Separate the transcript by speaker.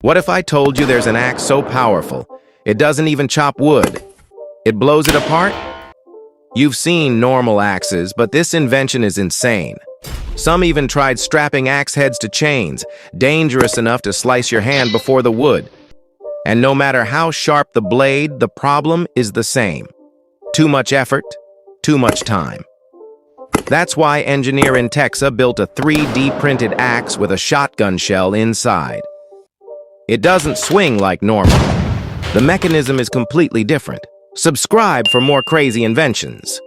Speaker 1: What if I told you there's an axe so powerful, it doesn't even chop wood? It blows it apart? You've seen normal axes, but this invention is insane. Some even tried strapping axe heads to chains, dangerous enough to slice your hand before the wood. And no matter how sharp the blade, the problem is the same. Too much effort, too much time. That's why engineer Intexa built a 3D printed axe with a shotgun shell inside. It doesn't swing like normal. The mechanism is completely different. Subscribe for more crazy inventions.